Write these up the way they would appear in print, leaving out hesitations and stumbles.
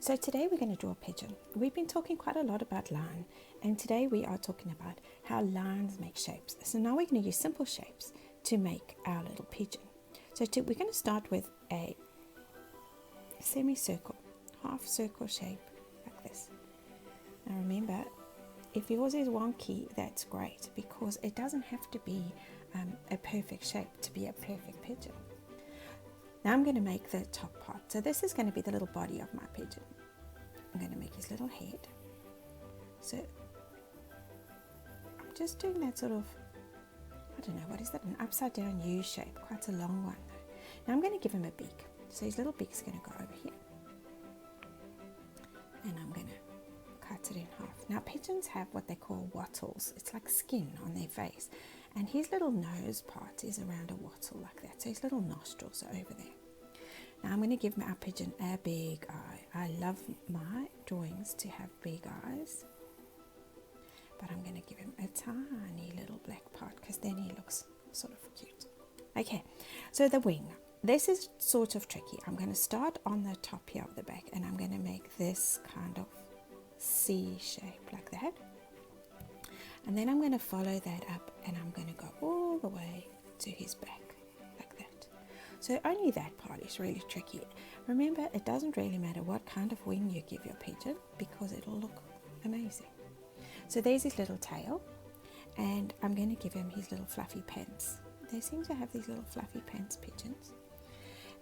So today we're going to draw a pigeon. We've been talking quite a lot about line, and today we are talking about how lines make shapes. So now we're going to use simple shapes to make our little pigeon. So we're going to start with a semicircle, half circle shape like this. Now remember, if yours is wonky, that's great, because it doesn't have to be a perfect shape to be a perfect pigeon. Now I'm going to make the top part. So this is going to be the little body of my pigeon. I'm going to make his little head. So I'm just doing that sort of, I don't know, what is that? An upside down U shape, quite a long one though. Now I'm going to give him a beak. So his little beak's going to go over here. And I'm going to cut it in half. Now pigeons have what they call wattles. It's like skin on their face. And his little nose part is around a wattle like that. So his little nostrils are over there. Now I'm going to give our pigeon a big eye. I love my drawings to have big eyes. But I'm going to give him a tiny little black part because then he looks sort of cute. Okay, so the wing. This is sort of tricky. I'm going to start on the top here of the back and I'm going to make this kind of C shape like that. And then I'm going to follow that up and I'm going to go all the way to his back like that. So only that part is really tricky. Remember, it doesn't really matter what kind of wing you give your pigeon because it'll look amazing. So there's his little tail and I'm going to give him his little fluffy pants. They seem to have these little fluffy pants pigeons.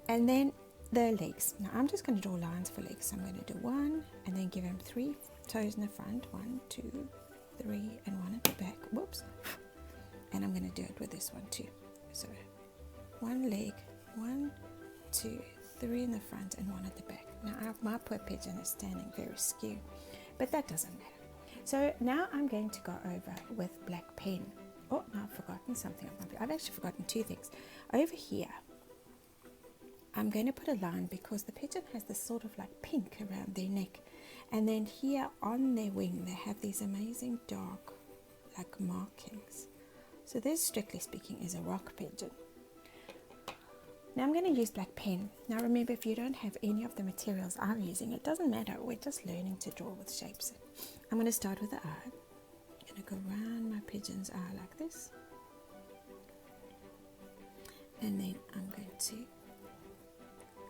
And then the legs. Now I'm just going to draw lines for legs. So I'm going to do one and then give him 3 toes in the front. 1, 2, 3 and 1 at the back. Whoops. And I'm going to do it with this one too. So one leg, 1, 2, 3 in the front and 1 at the back. Now my poor pigeon is standing very skew, but that doesn't matter. So now I'm going to go over with black pen. Oh, no, I've forgotten something. I've actually forgotten 2 things. Over here, I'm going to put a line because the pigeon has this sort of like pink around their neck. And then here on their wing, they have these amazing dark like markings. So this, strictly speaking, is a rock pigeon. Now I'm going to use black pen. Now remember, if you don't have any of the materials I'm using, it doesn't matter. We're just learning to draw with shapes. I'm going to start with the eye. I'm going to go around my pigeon's eye like this. And then I'm going to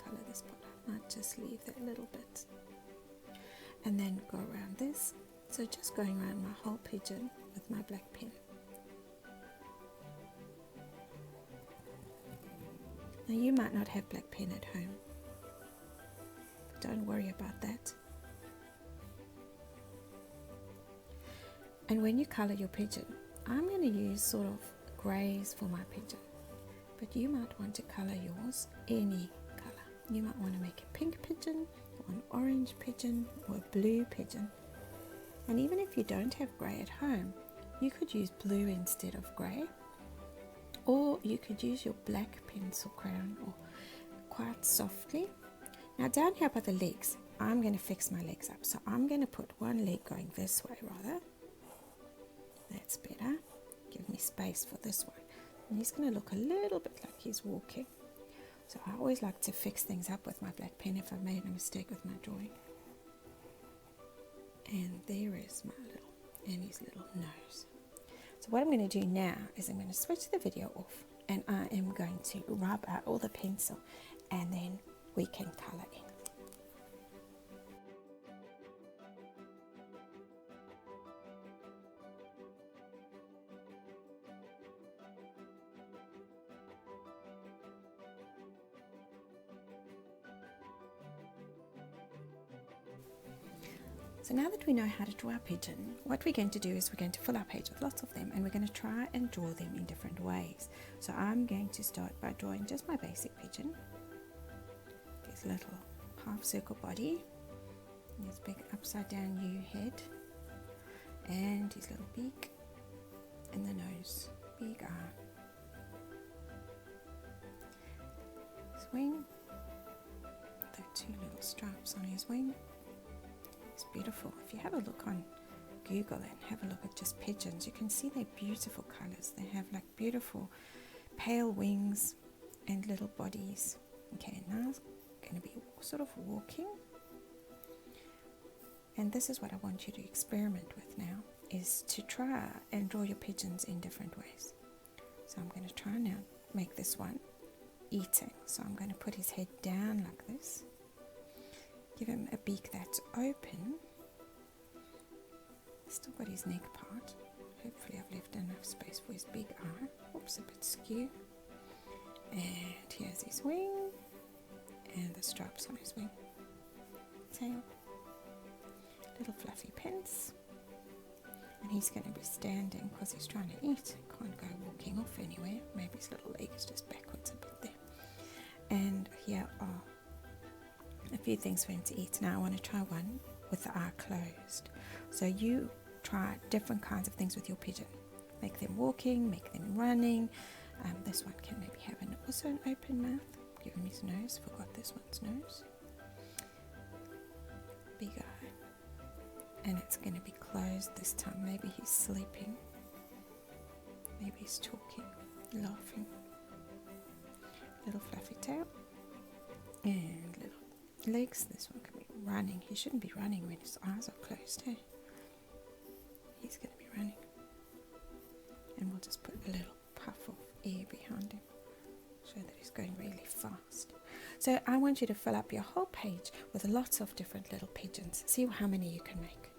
color this part. I might just leave that little bit. And then go around this. So just going around my whole pigeon with my black pen. Now you might not have black pen at home. Don't worry about that. And when you color your pigeon, I'm going to use sort of grays for my pigeon. But you might want to color yours any color. You might want to make a pink pigeon, or an orange pigeon, or a blue pigeon. And even if you don't have grey at home, you could use blue instead of grey. Or you could use your black pencil crayon or quite softly. Now down here by the legs, I'm going to fix my legs up. So I'm going to put one leg going this way rather. That's better. Give me space for this one. And he's going to look a little bit like he's walking. So I always like to fix things up with my black pen if I've made a mistake with my drawing. And there is my little, and his little nose. So what I'm going to do now is I'm going to switch the video off and I am going to rub out all the pencil and then we can color in. So now that we know how to draw our pigeon, what we're going to do is we're going to fill our page with lots of them and we're going to try and draw them in different ways. So I'm going to start by drawing just my basic pigeon. His little half circle body, his big upside down U head, and his little beak, and the nose, big eye. His wing, the 2 little stripes on his wing. It's beautiful. If you have a look on Google and have a look at just pigeons, you can see they're beautiful colors. They have like beautiful pale wings and little bodies. Okay, now it's going to be sort of walking. And this is what I want you to experiment with now, is to try and draw your pigeons in different ways. So I'm going to try now make this one eating. So I'm going to put his head down like this. Give him a beak that's open. Still got his neck part. Hopefully I've left enough space for his big eye. Oops, a bit skew. And here's his wing. And the stripes on his wing. Tail. Little fluffy pins. And he's going to be standing because he's trying to eat. Can't go walking off anywhere. Maybe his little leg is just backwards a bit there. And here are a few things for him to eat. Now I want to try one with the eye closed. So you try different kinds of things with your pigeon. Make them walking, make them running. This one can maybe have also an open mouth. Give him his nose. Forgot this one's nose. Big eye. And it's going to be closed this time. Maybe he's sleeping. Maybe he's talking, laughing. Little fluffy tail. And little legs. This one can be running. He shouldn't be running when his eyes are closed, hey? He's going to be running. And we'll just put a little puff of air behind him. Show that he's going really fast. So I want you to fill up your whole page with lots of different little pigeons. See how many you can make.